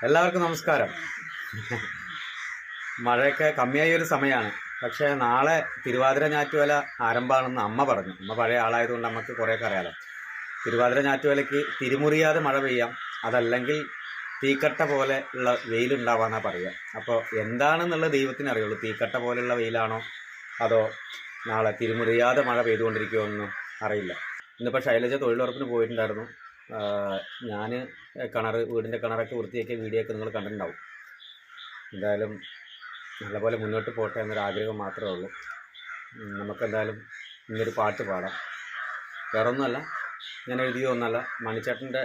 എല്ലാവർക്കും നമസ്കാരം. മഴയൊക്കെ കമ്മിയായ ഒരു സമയമാണ്. പക്ഷേ നാളെ തിരുവാതിര ഞാറ്റുവേല ആരംഭമാണെന്ന് അമ്മ പറഞ്ഞു. അമ്മ പഴയ ആളായതുകൊണ്ട് നമുക്ക് കുറേയൊക്കെ അറിയാലോ. തിരുവാതിര ഞാറ്റുവേലയ്ക്ക് തിരിമുറിയാതെ മഴ പെയ്യാം, അതല്ലെങ്കിൽ തീക്കട്ട പോലെ ഉള്ള വെയിലുണ്ടാവാന്നാണ് പറയുക. അപ്പോൾ എന്താണെന്നുള്ള ദൈവത്തിന് അറിയുള്ളൂ. തീക്കട്ട പോലെയുള്ള വെയിലാണോ അതോ നാളെ തിരിമുറിയാതെ മഴ പെയ്തുകൊണ്ടിരിക്കുമോ അറിയില്ല. ഇന്നിപ്പോൾ ശൈലജ തൊഴിലുറപ്പിന് പോയിട്ടുണ്ടായിരുന്നു. ഞാൻ വീടിൻ്റെ കിണറൊക്കെ വൃത്തിയാക്കിയ വീഡിയോ ഒക്കെ നിങ്ങൾ കണ്ടിട്ടുണ്ടാവും. എന്തായാലും നല്ലപോലെ മുന്നോട്ട് പോട്ടെ എന്നൊരാഗ്രഹം മാത്രമേ ഉള്ളൂ. നമുക്കെന്തായാലും ഇന്നൊരു പാട്ട് പാടാം. വേറൊന്നുമല്ല, ഞാൻ എഴുതിയൊന്നുമല്ല, മണിച്ചേട്ടൻ്റെ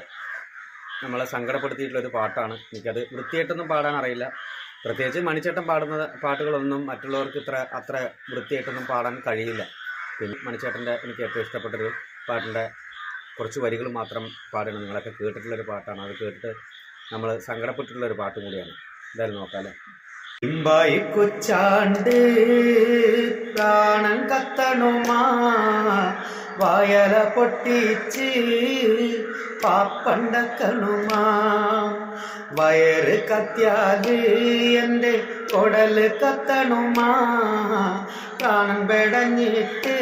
നമ്മളെ സങ്കടപ്പെടുത്തിയിട്ടുള്ളൊരു പാട്ടാണ്. എനിക്കത് വൃത്തിയായിട്ടൊന്നും പാടാൻ അറിയില്ല. പ്രത്യേകിച്ച് മണിച്ചേട്ടൻ പാടുന്ന പാട്ടുകളൊന്നും മറ്റുള്ളവർക്ക് അത്ര വൃത്തിയായിട്ടൊന്നും പാടാൻ കഴിയില്ല. പിന്നെ മണിച്ചേട്ടൻ്റെ എനിക്ക് ഏറ്റവും ഇഷ്ടപ്പെട്ടൊരു പാട്ടിൻ്റെ കുറച്ച് വരികൾ മാത്രം പാടണം. നിങ്ങളൊക്കെ കേട്ടിട്ടുള്ളൊരു പാട്ടാണ്. അത് കേട്ടിട്ട് നമ്മൾ സങ്കടപ്പെട്ടിട്ടുള്ളൊരു പാട്ടും കൂടിയാണ്. എന്തായാലും നോക്കാമല്ലേ. ഇമ്പായി കൊച്ചാണ്ട് പ്രാണൻ കത്തണുമാ വായല പൊട്ടിച്ച് പാപ്പണ്ടക്കണുമാ വയറ് കത്തിയാല് എൻ്റെ കൊടല് കത്തണുമാ പ്രാണൻ പെടഞ്ഞിട്ട്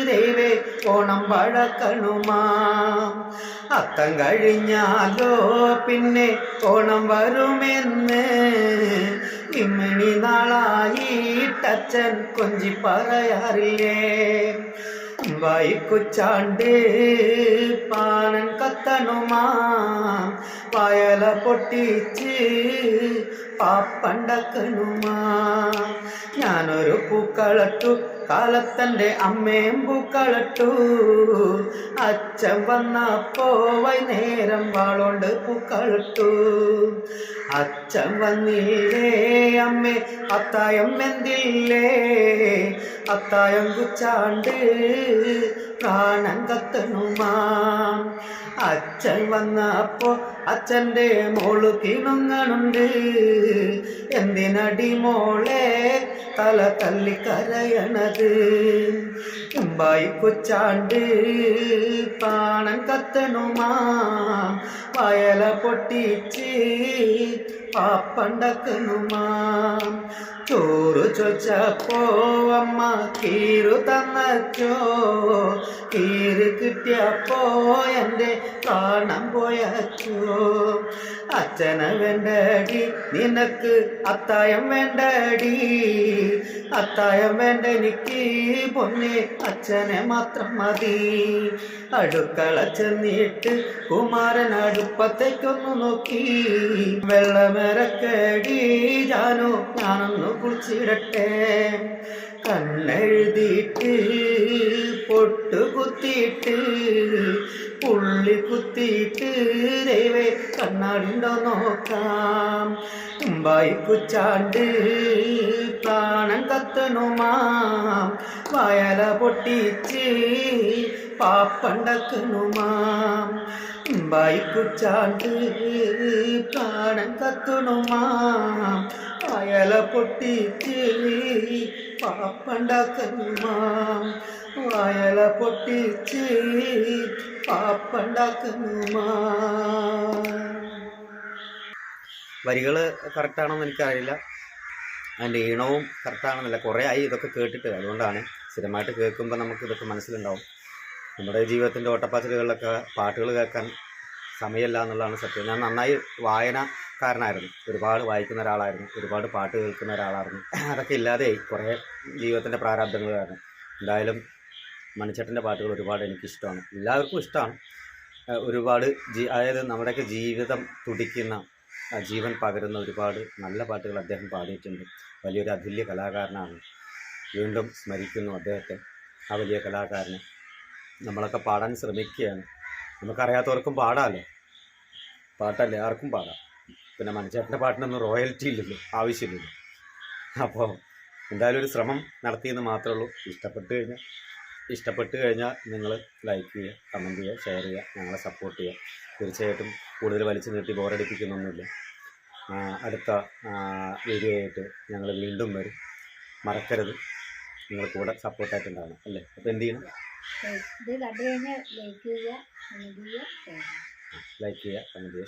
ദൈവേ ഓണം വഴക്കണുമാ അത്തം കഴിഞ്ഞാലോ പിന്നെ ഓണം വരുമെന്ന് ഇമ്മണി നാളായിട്ടച്ഛൻ കൊഞ്ചി പറയാറില്ലേ. വൈക്കുച്ചാണ്ട് പാനൻ കത്തണുമാ വയല പൊട്ടിച്ച് പാപ്പണ്ടക്കണുമാ ഞാനൊരു പൂക്കളട്ടു കാലത്തൻ്റെ അമ്മയും പൂക്കളട്ടു അച്ഛൻ വന്നപ്പോ വൈകുന്നേരം വാളോണ്ട് പൂക്കളട്ടു അച്ഛൻ വന്നില്ലേ അമ്മേ അത്തായം എന്തില്ലേ അത്തായം കുച്ചാണ്ട് പ്രാണൻ കത്തണുമാ അച്ഛൻ വന്നപ്പോ അച്ഛൻ്റെ മോള് കിണുങ്ങണുണ്ട് എന്തിനടി മോളെ തല തല്ലി കരയണത് മുമ്പായി കൊച്ചാണ്ട് പ്രാണൻ കത്തണുമാ വയല പൊട്ടിച്ച് പാപ്പണ്ടക്കണുമാ ചോറ് ചോദിച്ചപ്പോ അമ്മ കീറു തന്നച്ചോ കീറ് കിട്ടിയപ്പോ എൻ്റെ പ്രാണം പോയച്ചോ അച്ഛനെ വേണ്ടടി നിനക്ക് അത്തായം വേണ്ടടി അത്തായം വേണ്ട എനിക്ക് പൊന്നെ അച്ഛനെ മാത്രം മതി അടുക്കള ചെന്നിട്ട് കുമാരൻ അടുപ്പത്തേക്കൊന്നു നോക്കി വെള്ളമിറക്കടി ജാനോ ഞാനൊന്നു കുളിച്ചിടട്ടെ കണ്ണെഴുതിയിട്ട് പൊട്ടു കുത്തിയിട്ട് പുള്ളി കുത്തിയിട്ട് ദൈവേ കണ്ണാടിണ്ടോ നോക്കാം മുമ്പായി കുച്ചാണ്ട് പ്രാണൻ കത്തണുമാ വയല പൊട്ടിച്ച് പാപ്പണ്ടക്കണുമാ മുമ്പായി കുച്ചാണ്ട് പ്രാണൻ കത്തണുമാ വയല പൊട്ടിച്ച് പാപ്പണ്ടക്കണുമാ വയല പൊട്ടിച്ച് പാപ്പണ്ടക്കണുമാ. വരികൾ കറക്റ്റാണോന്ന് എനിക്കറിയില്ല, അതിൻ്റെ ഈണവും കറക്റ്റാണെന്നില്ല. കുറേ ആയി ഇതൊക്കെ കേട്ടിട്ട്, അതുകൊണ്ടാണ്. സ്ഥിരമായിട്ട് കേൾക്കുമ്പോൾ നമുക്ക് ഇതൊക്കെ മനസ്സിലുണ്ടാവും. നമ്മുടെ ജീവിതത്തിൻ്റെ ഓട്ടപ്പാച്ചിലുകളിലൊക്കെ പാട്ടുകൾ കേൾക്കാൻ സമയമില്ല എന്നുള്ളതാണ് സത്യം. ഞാൻ നന്നായി വായനക്കാരനായിരുന്നു, ഒരുപാട് വായിക്കുന്ന ഒരാളായിരുന്നു, ഒരുപാട് പാട്ട് കേൾക്കുന്ന ഒരാളായിരുന്നു. അതൊക്കെ ഇല്ലാതെയായി കുറേ ജീവിതത്തിൻ്റെ പ്രാരാബ്ദങ്ങൾ കാരണം. എന്തായാലും മണിച്ചേട്ടൻ്റെ പാട്ടുകൾ ഒരുപാട് എനിക്കിഷ്ടമാണ്, എല്ലാവർക്കും ഇഷ്ടമാണ്. ഒരുപാട് അതായത് നമ്മുടെയൊക്കെ ജീവിതം തുടിക്കുന്ന, ജീവൻ പകരുന്ന ഒരുപാട് നല്ല പാട്ടുകൾ അദ്ദേഹം പാടിയിട്ടുണ്ട്. വലിയൊരു അതുല്യ കലാകാരനാണ്. വീണ്ടും സ്മരിക്കുന്നു അദ്ദേഹത്തെ, ആ വലിയ കലാകാരനെ. നമ്മളൊക്കെ പാടാൻ ശ്രമിക്കുകയാണ്. നമുക്കറിയാത്തവർക്കും പാടാമല്ലോ, പാട്ടല്ലേ ആർക്കും പാടാം. പിന്നെ മണിച്ചേട്ടൻ്റെ പാട്ടിനൊന്നും റോയൽറ്റി ഇല്ലല്ലോ, ആവശ്യമില്ലല്ലോ. അപ്പോൾ എന്തായാലും ഒരു ശ്രമം നടത്തിയെന്ന് മാത്രമേ ഉള്ളൂ. ഇഷ്ടപ്പെട്ട് കഴിഞ്ഞാൽ നിങ്ങൾ ലൈക്ക് ചെയ്യുക, കമൻറ്റ് ചെയ്യുക, ഷെയർ ചെയ്യുക, ഞങ്ങളെ സപ്പോർട്ട് ചെയ്യുക. തീർച്ചയായിട്ടും കൂടുതൽ വലിച്ചു നീട്ടി ബോറടിപ്പിക്കുന്നൊന്നുമില്ല. അടുത്ത വീഡിയോ ആയിട്ട് ഞങ്ങൾ വീണ്ടും വരും. മറക്കരുത്, നിങ്ങൾ കൂടെ സപ്പോർട്ടായിട്ടുണ്ടാവണം അല്ലേ. അപ്പോൾ എന്ത് ചെയ്യണം? ലൈക്ക് ചെയ്യുക, കമൻറ്റ് ചെയ്യുക,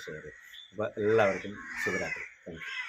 ഷെയർ ചെയ്യുക. അപ്പോൾ എല്ലാവർക്കും ശുഭരാത്രി. Thank you.